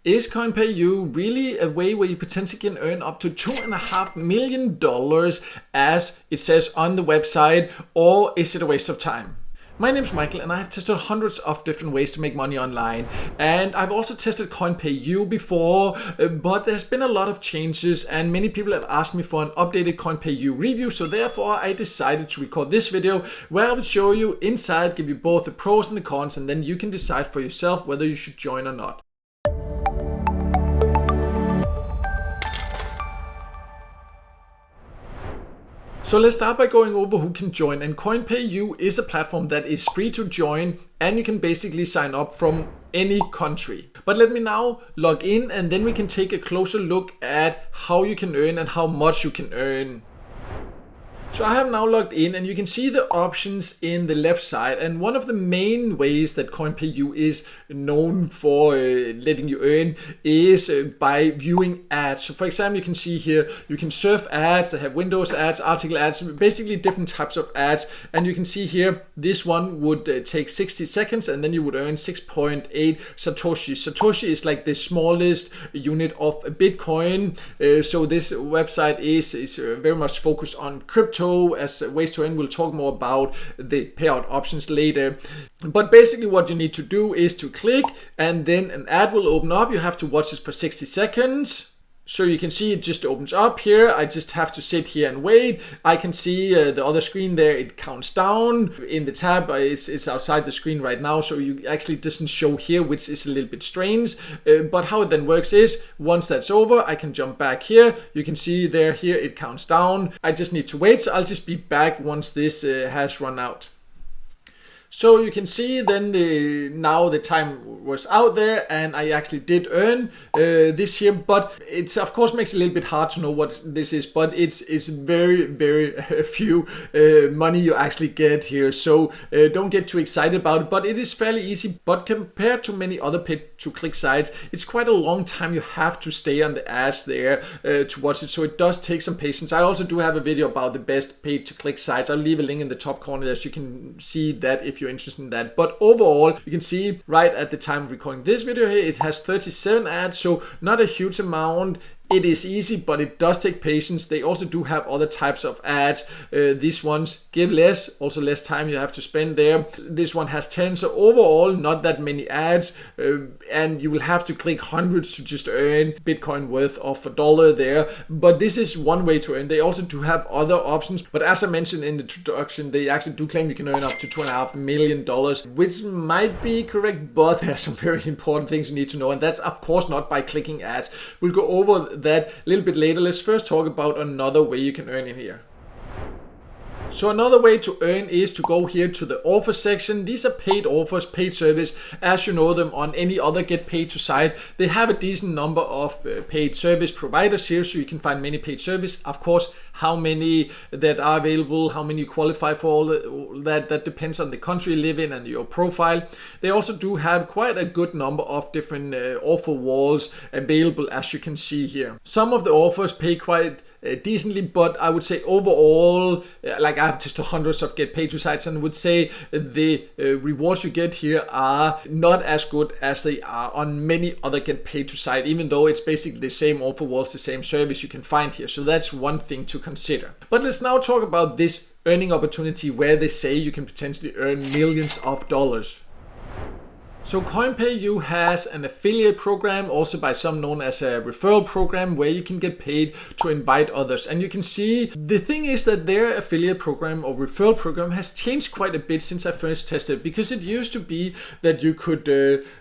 Is Coinpayu really a way where you potentially can earn up to $2.5 million as it says on the website, or is it a waste of time? My name is Michael and I have tested hundreds of different ways to make money online, and I've also tested Coinpayu before, but there's been a lot of changes and many people have asked me for an updated Coinpayu review, so therefore I decided to record this video where I will show you inside, give you both the pros and the cons, and then you can decide for yourself whether you should join or not. So let's start by going over who can join, and Coinpayu is a platform that is free to join and you can basically sign up from any country. But let me now log in and then we can take a closer look at how you can earn and how much you can earn. So I have now logged in and you can see the options in the left side, and one of the main ways that Coinpayu is known for letting you earn is by viewing ads. So for example, you can see here you can surf ads, they have Windows ads, article ads, basically different types of ads, and you can see here this one would take 60 seconds and then you would earn 6.8 Satoshis. Satoshi is like the smallest unit of a Bitcoin, so this website is very much focused on crypto as ways to earn. We'll talk more about the payout options later, but basically what you need to do is to click and then an ad will open up. You have to watch it for 60 seconds. So you can see it just opens up here. I just have to sit here and wait. I can see the other screen there, it counts down. In the tab, it's outside the screen right now, so you actually doesn't show here, which is a little bit strange. But how it then works is, once that's over, I can jump back here. You can see there, here it counts down. I just need to wait, so I'll just be back once this has run out. So you can see then now the time was out there and I actually did earn this here, but it's of course makes it a little bit hard to know what this is, but it's very few money you actually get here, so don't get too excited about it, but it is fairly easy. But compared to many other pay-to-click sites, it's quite a long time you have to stay on the ads there to watch it, so it does take some patience. I also do have a video about the best pay-to-click sites. I'll leave a link in the top corner there so you can see that if you're interested in that. But overall, you can see right at the time of recording this video here, it has 37 ads, so not a huge amount. It is easy, but it does take patience. They also do have other types of ads. These ones give less, also less time you have to spend there. This one has 10, so overall not that many ads, and you will have to click hundreds to just earn Bitcoin worth of $1 there. But this is one way to earn. They also do have other options, but as I mentioned in the introduction, they actually do claim you can earn up to $2.5 million, which might be correct, but there are some very important things you need to know, and that's of course not by clicking ads. We'll go over that a little bit later. Let's first talk about another way you can earn in here. So another way to earn is to go here to the offer section. These are paid offers, paid service, as you know them on any other get paid to site. They have a decent number of paid service providers here, so you can find many paid service. Of course, how many that are available, how many you qualify for, all that depends on the country you live in and your profile. They also do have quite a good number of different offer walls available, as you can see here. Some of the offers pay quite decently, but I would say overall, like I've tested hundreds of get paid to sites and would say the rewards you get here are not as good as they are on many other get paid to site, even though it's basically the same offer walls, the same service you can find here. So that's one thing to consider. But let's now talk about this earning opportunity where they say you can potentially earn millions of dollars. So Coinpayu has an affiliate program, also by some known as a referral program, where you can get paid to invite others. And you can see the thing is that their affiliate program or referral program has changed quite a bit since I first tested, because it used to be that you could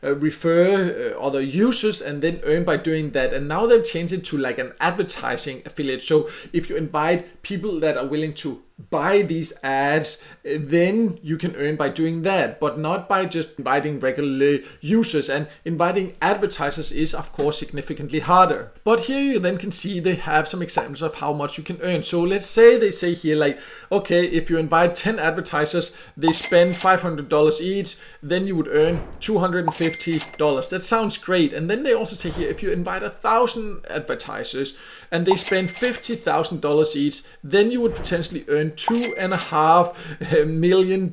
refer other users and then earn by doing that. And now they've changed it to like an advertising affiliate. So if you invite people that are willing to buy these ads, then you can earn by doing that, but not by just inviting regular users. And inviting advertisers is of course significantly harder. But here you then can see they have some examples of how much you can earn. So let's say they say here like, okay, if you invite 10 advertisers, they spend $500 each, then you would earn $250. That sounds great. And then they also say here, if you invite 1,000 advertisers and they spend $50,000 each, then you would potentially earn earn $2.5 million.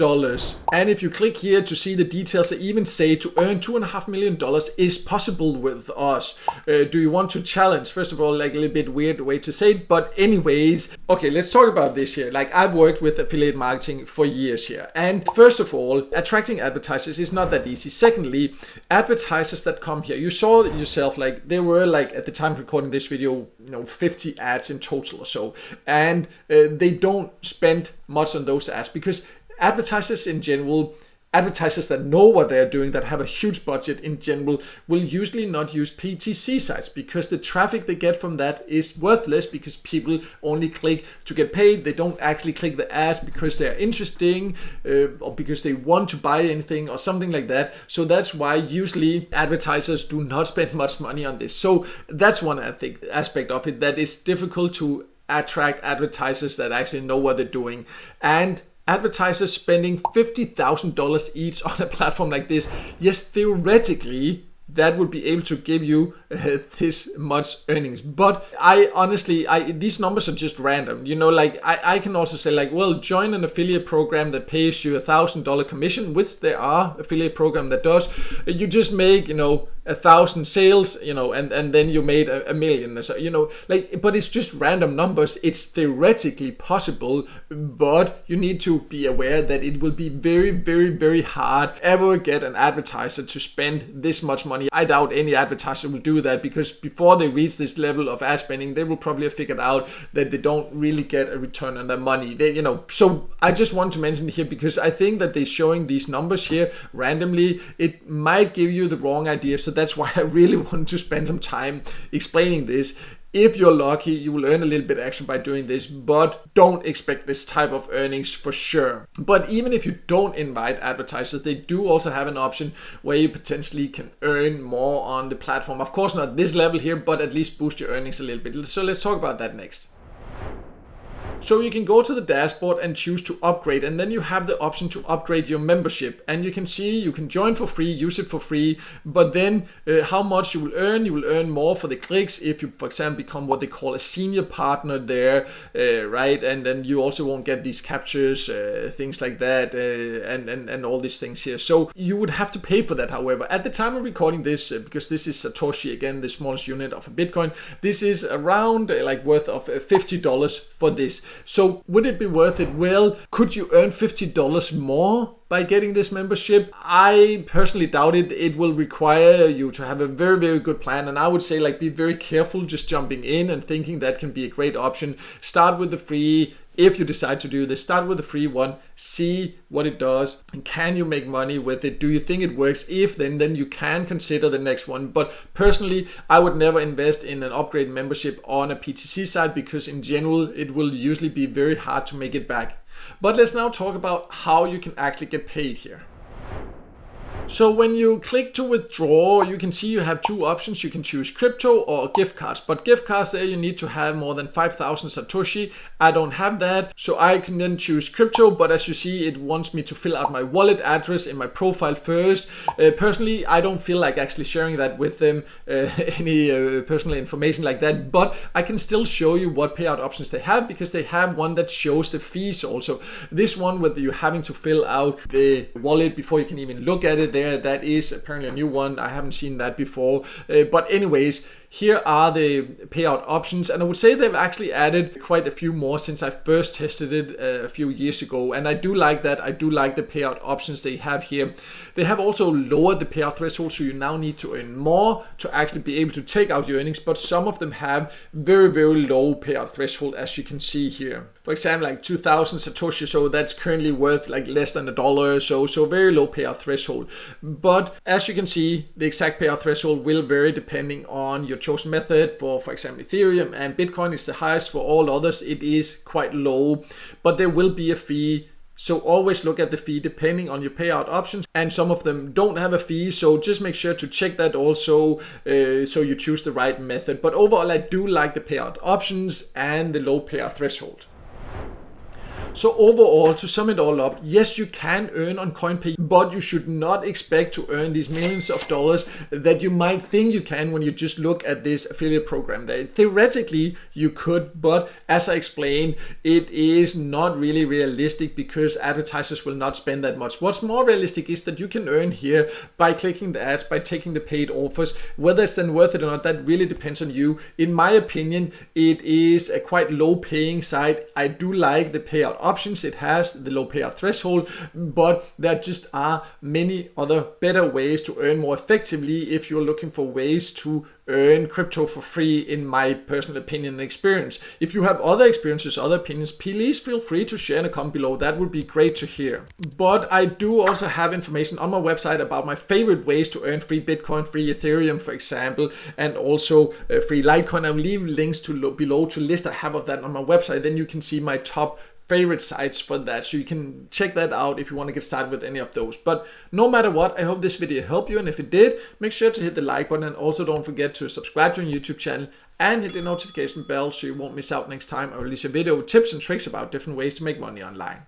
And if you click here to see the details, they even say to earn $2.5 million is possible with us. Do you want to challenge? First of all, like a little bit weird way to say it, but anyways, okay, let's talk about this here. Like, I've worked with affiliate marketing for years here. And first of all, attracting advertisers is not that easy. Secondly, advertisers that come here, you saw yourself, like there were like at the time of recording this video, 50 ads in total or so. And they don't spend much on those ads because advertisers in general, advertisers that know what they're doing, that have a huge budget in general, will usually not use PTC sites because the traffic they get from that is worthless because people only click to get paid. They don't actually click the ads because they're interesting or because they want to buy anything or something like that. So that's why usually advertisers do not spend much money on this. So that's one aspect of it that is difficult to attract advertisers that actually know what they're doing. And advertisers spending $50,000 each on a platform like this, yes, theoretically, that would be able to give you this much earnings. But I honestly, these numbers are just random. Like I can also say like, well, join an affiliate program that pays you $1,000 commission, which there are affiliate program that does. You just make, 1,000 sales, and then you made a million. So, but it's just random numbers. It's theoretically possible, but you need to be aware that it will be very, very, very hard ever get an advertiser to spend this much money. I doubt any advertiser will do that because before they reach this level of ad spending, they will probably have figured out that they don't really get a return on their money. So I just want to mention here because I think that they're showing these numbers here randomly. It might give you the wrong idea. So that's why I really want to spend some time explaining this. If you're lucky, you will earn a little bit extra by doing this, but don't expect this type of earnings for sure. But even if you don't invite advertisers, they do also have an option where you potentially can earn more on the platform. Of course, not this level here, but at least boost your earnings a little bit. So let's talk about that next. So you can go to the dashboard and choose to upgrade, and then you have the option to upgrade your membership, and you can see you can join for free, use it for free, but then how much you will earn more for the clicks if you, for example, become what they call a senior partner there, right? And then you also won't get these captures, things like that, and all these things here. So you would have to pay for that. However, at the time of recording this, because this is Satoshi, again, the smallest unit of a Bitcoin, this is around like worth of $50 for this. So would it be worth it? Well, could you earn $50 more by getting this membership? I personally doubt it. It will require you to have a very, very good plan. And I would say like be very careful just jumping in and thinking that can be a great option. Start with the free. If you decide to do this, start with the free one, see what it does, and can you make money with it? Do you think it works? If then you can consider the next one. But personally, I would never invest in an upgrade membership on a PTC site because in general, it will usually be very hard to make it back. But let's now talk about how you can actually get paid here. So when you click to withdraw, you can see you have two options. You can choose crypto or gift cards, but gift cards there you need to have more than 5,000 Satoshi. I don't have that, so I can then choose crypto, but as you see, it wants me to fill out my wallet address in my profile first. Personally, I don't feel like actually sharing that with them, any personal information like that, but I can still show you what payout options they have because they have one that shows the fees also. This one where you're having to fill out the wallet before you can even look at it, that is apparently a new one. I haven't seen that before. But anyways, here are the payout options, and I would say they've actually added quite a few more since I first tested it a few years ago, and I do like that. I do like the payout options they have here. They have also lowered the payout threshold, so you now need to earn more to actually be able to take out your earnings, but some of them have very, very low payout threshold, as you can see here. For example, like 2,000 Satoshi, so that's currently worth like less than $1 or so, so very low payout threshold. But as you can see, the exact payout threshold will vary depending on your chosen method. For example, Ethereum and Bitcoin is the highest. For all others, it is quite low, but there will be a fee. So always look at the fee depending on your payout options, and some of them don't have a fee, so just make sure to check that also so you choose the right method. But overall, I do like the payout options and the low payout threshold. So overall, to sum it all up, yes, you can earn on Coinpayu, but you should not expect to earn these millions of dollars that you might think you can when you just look at this affiliate program. Theoretically, you could, but as I explained, it is not really realistic because advertisers will not spend that much. What's more realistic is that you can earn here by clicking the ads, by taking the paid offers. Whether it's then worth it or not, that really depends on you. In my opinion, it is a quite low paying site. I do like the payout options it has, the low payout threshold, but there just are many other better ways to earn more effectively if you're looking for ways to earn crypto for free, in my personal opinion and experience. If you have other experiences, other opinions, please feel free to share in a comment below. That would be great to hear. But I do also have information on my website about my favorite ways to earn free Bitcoin, free Ethereum, for example, and also free Litecoin. I'll leave links below to list I have of that on my website. Then you can see my top favorite sites for that, so you can check that out if you want to get started with any of those. But no matter what, I hope this video helped you, and if it did, make sure to hit the like button, and also don't forget to subscribe to our YouTube channel and hit the notification bell so you won't miss out next time I release a video with tips and tricks about different ways to make money online.